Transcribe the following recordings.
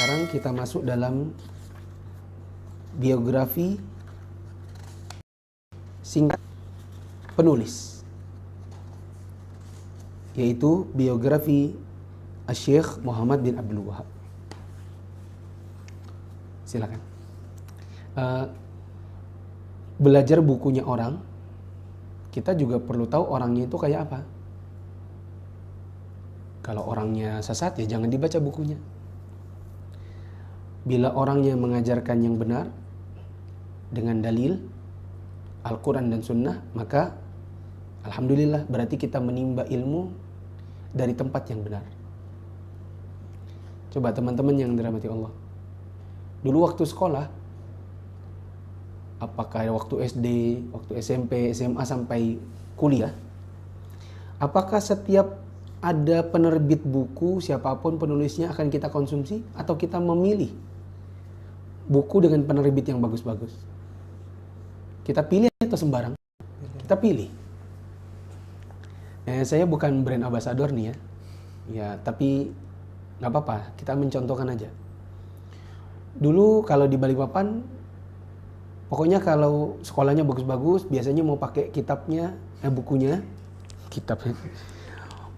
sekarang kita masuk dalam biografi singkat penulis, yaitu biografi Syekh Muhammad bin Abdul Wahab. Silakan. Belajar bukunya orang, kita juga perlu tahu orangnya itu kayak apa. Kalau orangnya sesat, ya jangan dibaca bukunya. Bila orangnya mengajarkan yang benar dengan dalil Al-Quran dan Sunnah, maka alhamdulillah, berarti kita menimba ilmu dari tempat yang benar. Coba teman-teman yang dirahmati Allah, dulu waktu sekolah, apakah waktu SD, waktu SMP, SMA sampai kuliah, apakah setiap ada penerbit buku, siapapun penulisnya akan kita konsumsi, atau kita memilih buku dengan penerbit yang bagus-bagus? Kita pilih atau sembarang? Kita pilih. Saya bukan brand ambassador nih ya, tapi nggak apa-apa, kita mencontohkan aja. Dulu kalau di Balikpapan, pokoknya kalau sekolahnya bagus-bagus, biasanya mau pakai kitabnya, bukunya,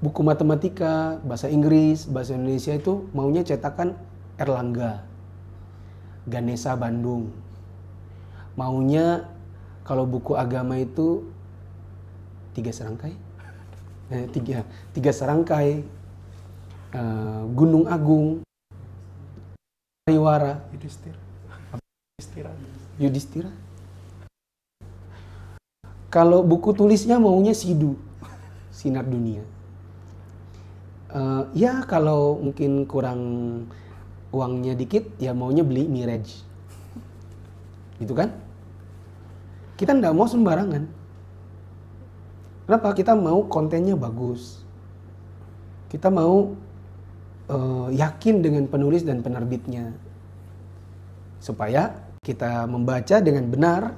buku matematika, bahasa Inggris, bahasa Indonesia itu maunya cetakan Erlangga, Ganesha Bandung. Maunya kalau buku agama itu tiga serangkai, Gunung Agung, Pariwara, Yudhistira. Kalau buku tulisnya maunya Sidu, Sinar Dunia. Ya kalau mungkin kurang uangnya dikit, ya maunya beli Miraj. Gitu kan? Kita nggak mau sembarangan. Kenapa? Kita mau kontennya bagus. Kita mau yakin dengan penulis dan penerbitnya. Supaya kita membaca dengan benar,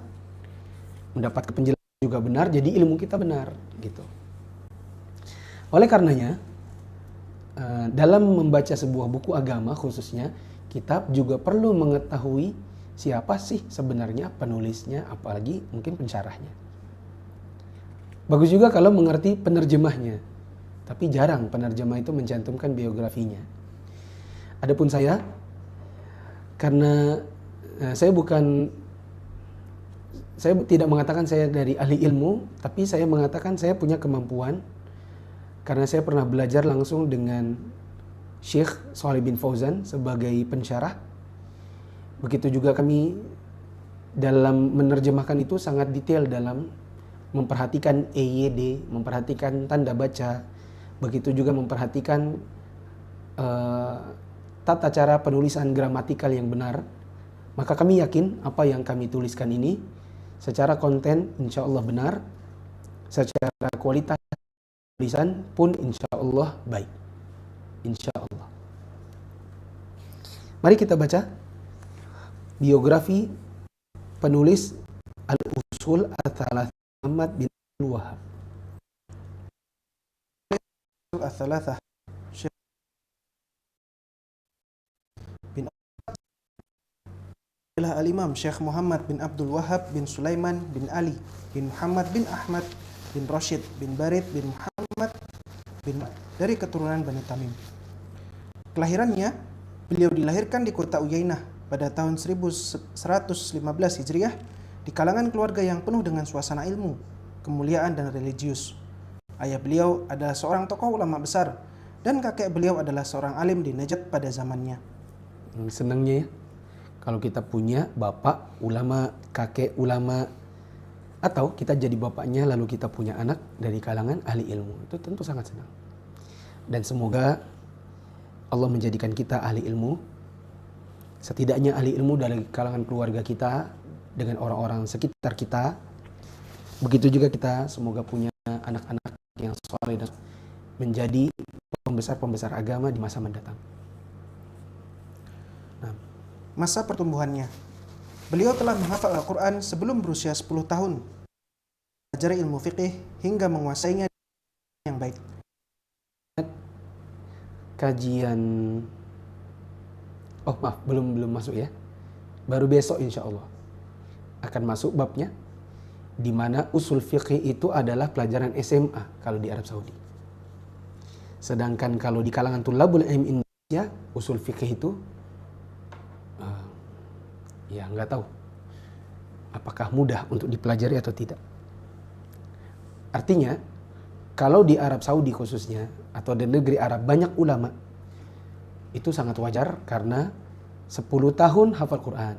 mendapat penjelasan juga benar, jadi ilmu kita benar. Gitu. Oleh karenanya, dalam membaca sebuah buku agama khususnya kitab, juga perlu mengetahui siapa sih sebenarnya penulisnya, apalagi mungkin pensyarahnya. Bagus juga kalau mengerti penerjemahnya, tapi jarang penerjemah itu mencantumkan biografinya. Adapun saya, karena saya tidak mengatakan saya dari ahli ilmu, tapi saya mengatakan saya punya kemampuan karena saya pernah belajar langsung dengan Syekh Shalih bin Fauzan sebagai pensyarah. Begitu juga kami dalam menerjemahkan itu sangat detail dalam memperhatikan EYD, memperhatikan tanda baca, begitu juga memperhatikan tata cara penulisan gramatikal yang benar. Maka kami yakin apa yang kami tuliskan ini secara konten insya Allah benar, secara kualitas tulisan pun insya Allah baik. Insya Allah. Mari kita baca biografi penulis Al-Usul Ats-Tsalatsah Muhammad bin Abdul Wahab. Ats-Tsalatsah bin Al-Imam Syekh Muhammad bin Abdul Wahab bin Sulaiman bin Ali bin Muhammad bin Ahmad bin Rashid bin Barid bin Muhammad bin dari keturunan Bani Tamim. Kelahirannya, beliau dilahirkan di kota Uyainah pada tahun 1115 Hijriah di kalangan keluarga yang penuh dengan suasana ilmu, kemuliaan dan religius. Ayah beliau adalah seorang tokoh ulama besar dan kakek beliau adalah seorang alim di Najd pada zamannya. Senangnya ya, kalau kita punya bapak ulama, kakek ulama, atau kita jadi bapaknya lalu kita punya anak dari kalangan ahli ilmu, itu tentu sangat senang. Dan semoga Allah menjadikan kita ahli ilmu, setidaknya ahli ilmu dari kalangan keluarga kita dengan orang-orang sekitar kita. Begitu juga kita semoga punya anak-anak yang soleh dan menjadi pembesar-pembesar agama di masa mendatang. Masa pertumbuhannya, beliau telah menghafal Al-Quran sebelum berusia 10 tahun, belajar ilmu fiqih hingga menguasainya yang baik. Kajian Oh maaf, belum masuk ya. Baru besok insya Allah akan masuk babnya, di mana usul fiqih itu adalah pelajaran SMA kalau di Arab Saudi. Sedangkan kalau di kalangan tulabul ilm Indonesia, usul fiqih itu ya nggak tahu apakah mudah untuk dipelajari atau tidak. Artinya, kalau di Arab Saudi khususnya atau di negeri Arab banyak ulama, itu sangat wajar karena 10 tahun hafal Quran.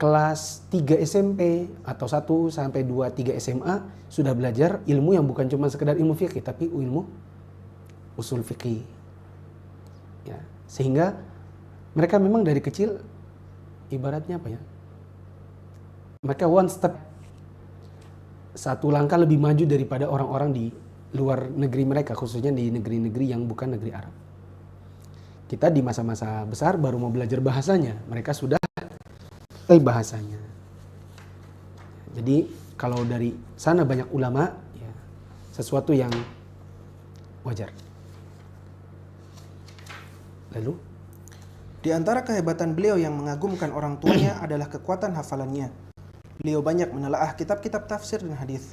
Kelas 3 SMP atau 1 sampai 2, 3 SMA sudah belajar ilmu yang bukan cuma sekedar ilmu fikih, tapi ilmu usul fikih. Ya, sehingga mereka memang dari kecil ibaratnya apa ya? Mereka one step, satu langkah lebih maju daripada orang-orang di luar negeri mereka, khususnya di negeri-negeri yang bukan negeri Arab. Kita di masa-masa besar baru mau belajar bahasanya, mereka sudah bahasanya. Jadi kalau dari sana banyak ulama, ya, sesuatu yang wajar. Lalu Di antara kehebatan beliau yang mengagumkan orang tuanya adalah kekuatan hafalannya. Beliau banyak menelaah kitab-kitab tafsir dan hadis.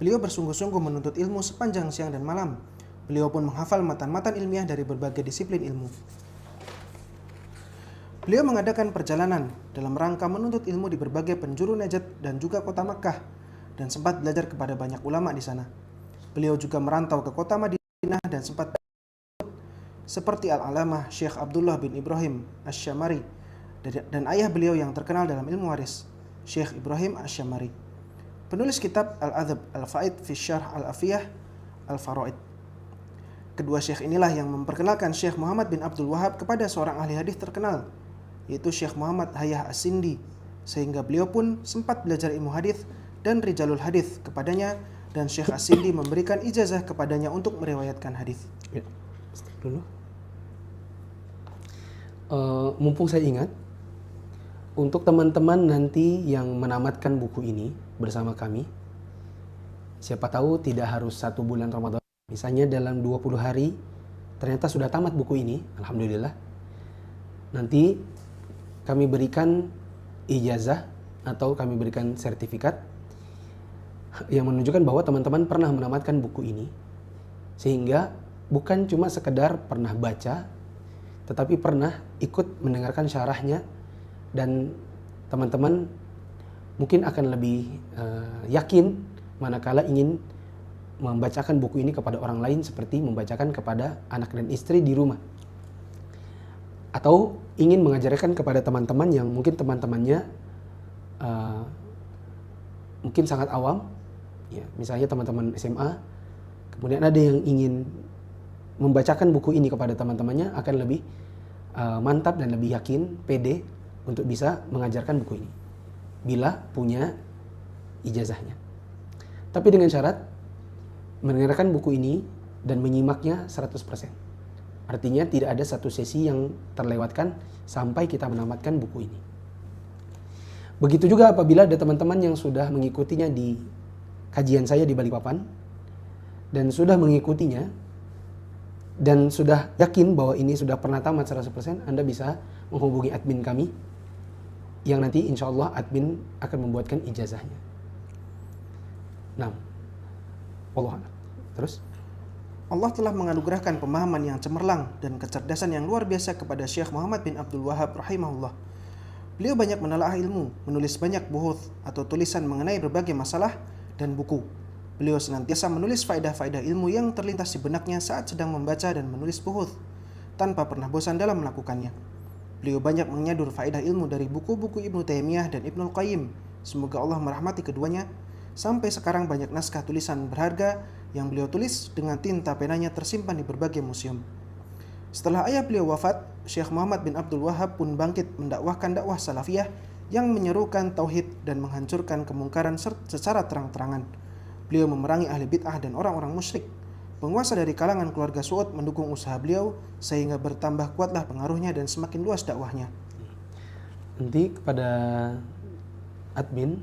Beliau bersungguh-sungguh menuntut ilmu sepanjang siang dan malam. Beliau pun menghafal matan-matan ilmiah dari berbagai disiplin ilmu. Beliau mengadakan perjalanan dalam rangka menuntut ilmu di berbagai penjuru Najd dan juga kota Makkah, dan sempat belajar kepada banyak ulama di sana. Beliau juga merantau ke kota Madinah dan sempat seperti Al-Alamah Syekh Abdullah bin Ibrahim Asy-Syamari dan ayah beliau yang terkenal dalam ilmu waris, Syekh Ibrahim Asy-Syamari, penulis kitab Al-Adab Al-Faid fi Syarh Al-Afiyah Al-Faraid. Kedua syekh inilah yang memperkenalkan Syekh Muhammad bin Abdul Wahab kepada seorang ahli hadis terkenal, yaitu Syekh Muhammad Hayah As-Sindi, sehingga beliau pun sempat belajar ilmu hadis dan rijalul hadis kepadanya, dan Syekh As-Sindi memberikan ijazah kepadanya untuk meriwayatkan hadis. ya, stop dulu. Mumpung saya ingat, untuk teman-teman nanti yang menamatkan buku ini bersama kami, siapa tahu tidak harus 1 bulan Ramadan, misalnya dalam 20 hari ternyata sudah tamat buku ini, alhamdulillah. Nanti kami berikan ijazah atau kami berikan sertifikat yang menunjukkan bahwa teman-teman pernah menamatkan buku ini, sehingga bukan cuma sekedar pernah baca, tetapi pernah ikut mendengarkan syarahnya, dan teman-teman mungkin akan lebih yakin manakala ingin membacakan buku ini kepada orang lain, seperti membacakan kepada anak dan istri di rumah, atau ingin mengajarkan kepada teman-teman yang mungkin teman-temannya mungkin sangat awam, ya, misalnya teman-teman SMA, kemudian ada yang ingin membacakan buku ini kepada teman-temannya, akan lebih mantap dan lebih yakin, pede untuk bisa mengajarkan buku ini bila punya ijazahnya. Tapi dengan syarat mendengarkan buku ini dan menyimaknya 100%. Artinya tidak ada satu sesi yang terlewatkan sampai kita menamatkan buku ini. Begitu juga apabila ada teman-teman yang sudah mengikutinya di kajian saya di Balikpapan dan sudah mengikutinya dan sudah yakin bahwa ini sudah pernah tamat 100%, Anda bisa menghubungi admin kami yang nanti insya Allah admin akan membuatkan ijazahnya. Nah, Allah. Terus? Allah telah menganugerahkan pemahaman yang cemerlang dan kecerdasan yang luar biasa kepada Syekh Muhammad bin Abdul Wahab rahimahullah. Beliau banyak menelaah ilmu, menulis banyak buhuth atau tulisan mengenai berbagai masalah dan buku. Beliau senantiasa menulis faedah-faedah ilmu yang terlintas di benaknya saat sedang membaca dan menulis buhuth, tanpa pernah bosan dalam melakukannya. Beliau banyak menyadur faedah ilmu dari buku-buku Ibnu Taimiyah dan Ibnul Qayyim. Semoga Allah merahmati keduanya. Sampai sekarang banyak naskah tulisan berharga yang beliau tulis dengan tinta penanya tersimpan di berbagai museum. Setelah ayah beliau wafat, Syekh Muhammad bin Abdul Wahab pun bangkit mendakwahkan dakwah salafiyah yang menyerukan tauhid dan menghancurkan kemungkaran secara terang-terangan. Beliau memerangi ahli bid'ah dan orang-orang musyrik. Penguasa dari kalangan keluarga Suud mendukung usaha beliau sehingga bertambah kuatlah pengaruhnya dan semakin luas dakwahnya. Nanti kepada admin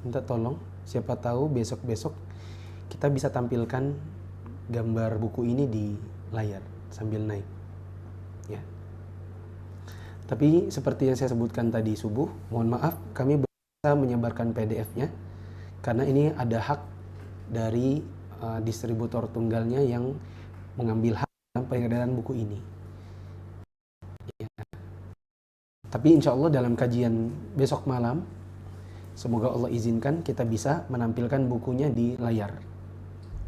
minta tolong, siapa tahu besok-besok kita bisa tampilkan gambar buku ini di layar sambil naik. Ya. Tapi seperti yang saya sebutkan tadi subuh, mohon maaf kami bisa menyebarkan PDF-nya karena ini ada hak dari distributor tunggalnya yang mengambil hak dalam peredaran buku ini. Ya. Tapi insya Allah dalam kajian besok malam, semoga Allah izinkan kita bisa menampilkan bukunya di layar.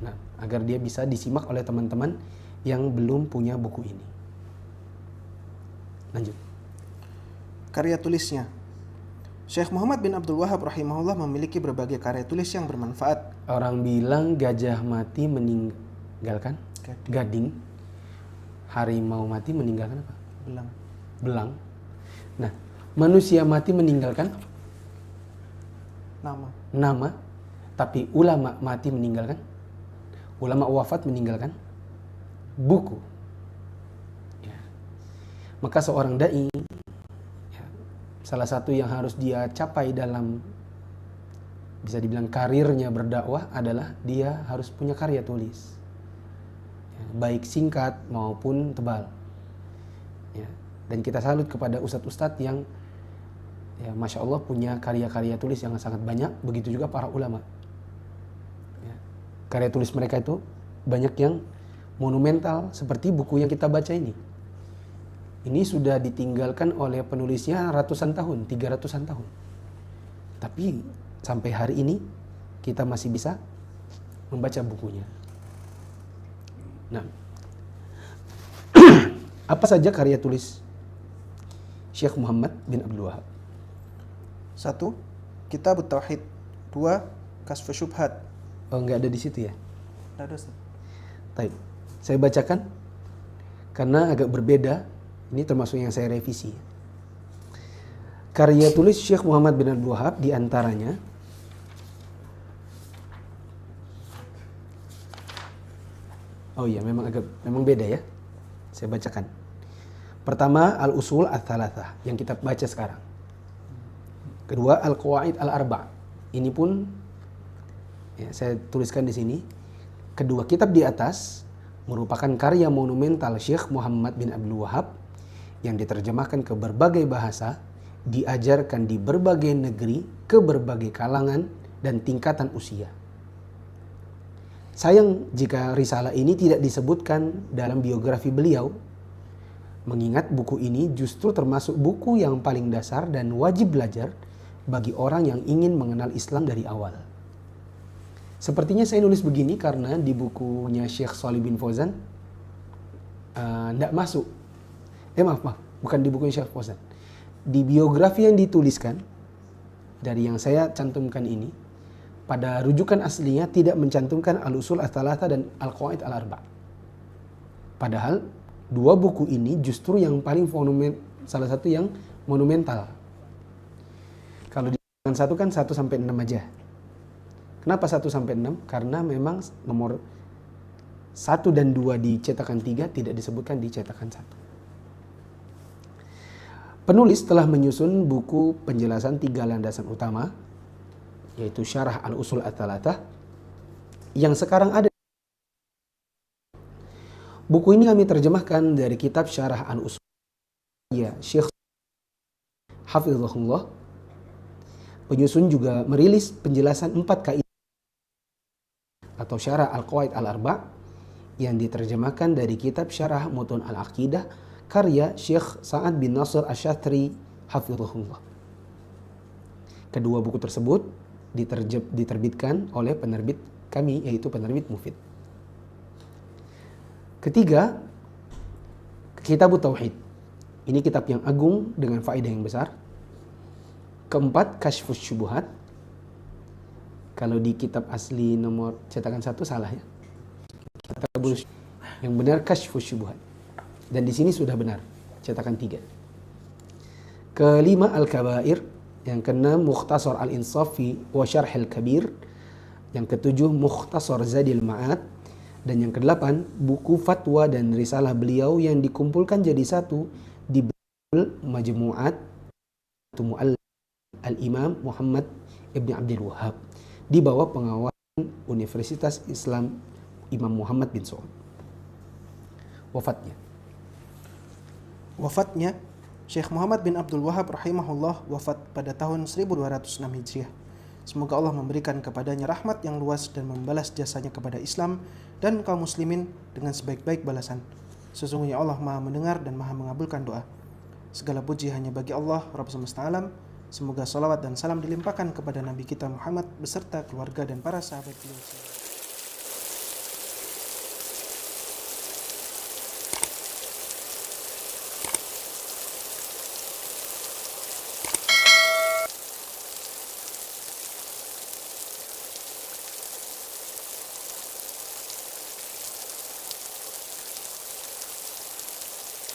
Nah, agar dia bisa disimak oleh teman-teman yang belum punya buku ini. Lanjut. Karya tulisnya. Syekh Muhammad bin Abdul Wahab rahimahullah memiliki berbagai karya tulis yang bermanfaat. Orang bilang gajah mati meninggalkan gading. Harimau mati meninggalkan apa? Belang. Belang. Nah, manusia mati meninggalkan nama. Tapi ulama mati meninggalkan, ulama wafat meninggalkan buku. Ya. Maka seorang dai, ya, salah satu yang harus dia capai dalam bisa dibilang karirnya berdakwah adalah dia harus punya karya tulis, ya, baik singkat maupun tebal. Ya. Dan kita salut kepada ustadz-ustadz yang ya, Masya Allah punya karya-karya tulis yang sangat banyak. Begitu juga para ulama. Ya. Karya tulis mereka itu banyak yang monumental seperti buku yang kita baca ini. Ini sudah ditinggalkan oleh penulisnya ratusan tahun, 300-an tahun. Tapi sampai hari ini kita masih bisa membaca bukunya. Nah, apa saja karya tulis Syekh Muhammad bin Abdul Wahab? 1. Kitab Tauhid. 2. Kasfu Syubhat. Oh, nggak ada di situ ya? Nggak ada, Ustaz. Baik, saya bacakan karena agak berbeda. Ini termasuk yang saya revisi. Karya tulis Syekh Muhammad bin Abdul Wahab diantaranya oh iya, memang beda ya. Saya bacakan. Pertama, Al-Usul Ats-Tsalatsah yang kita baca sekarang. Kedua, Al-Qawaid Al-Arba'. Ini pun ya, saya tuliskan di sini. Kedua kitab di atas merupakan karya monumental Syekh Muhammad bin Abdul Wahab yang diterjemahkan ke berbagai bahasa, diajarkan di berbagai negeri, ke berbagai kalangan dan tingkatan usia. Sayang jika risalah ini tidak disebutkan dalam biografi beliau, mengingat buku ini justru termasuk buku yang paling dasar dan wajib belajar bagi orang yang ingin mengenal Islam dari awal. Sepertinya saya nulis begini karena di bukunya Syekh Shalih bin Fauzan tidak masuk. Maaf, bukan di bukunya Syekh Fauzan. Di biografi yang dituliskan dari yang saya cantumkan ini, pada rujukan aslinya tidak mencantumkan Al-Usul Ats-Tsalatsah dan Al-Qawaid Al-Arba'. Padahal dua buku ini justru yang paling salah satu yang monumental. Kalau di satu kan 1 sampai 6 aja. Kenapa 1 sampai 6? Karena memang nomor 1 dan 2 di cetakan 3 tidak disebutkan di cetakan 1. Penulis telah menyusun buku penjelasan 3 landasan utama, yaitu Syarah Al-Usul Ats-Tsalatsah, yang sekarang ada. Buku ini kami terjemahkan dari kitab Syarah Al-Usul ya Syekh Hafizahullah. Penyusun juga merilis penjelasan 4 kaidah atau Syarah Al-Qawaid Al-Arba' yang diterjemahkan dari kitab Syarah Mutun Al-Aqidah karya Syekh Sa'ad bin Nasr Asy-Syatri Hafizahullah. Kedua buku tersebut diterbitkan oleh penerbit kami, yaitu penerbit Mufid. Ketiga, Kitab Tauhid. Ini kitab yang agung dengan faedah yang besar. Keempat, Kasyfus Syubhat. Kalau di kitab asli nomor cetakan 1 salah ya. Yang benar Kasyfus Syubhat. Dan di sini sudah benar, cetakan 3. Kelima, Al-Kabair. Yang keenam, Mukhtasar Al-Insaf fi wa Syarh Al-Kabir. Yang ketujuh, Mukhtasar Zadil Ma'ad. Dan yang kedelapan, buku fatwa dan risalah beliau yang dikumpulkan jadi satu di Majmu'at Mu'allaf Al-Imam Muhammad Ibn Abdul Wahab di bawah pengawasan Universitas Islam Imam Muhammad bin Saud. Wafatnya Syekh Muhammad bin Abdul Wahab rahimahullah wafat pada tahun 1206 Hijriah. Semoga Allah memberikan kepadanya rahmat yang luas dan membalas jasanya kepada Islam dan kaum muslimin dengan sebaik-baik balasan. Sesungguhnya Allah Maha mendengar dan Maha mengabulkan doa. Segala puji hanya bagi Allah, Rabb semesta alam. Semoga salawat dan salam dilimpahkan kepada Nabi kita Muhammad beserta keluarga dan para sahabat beliau.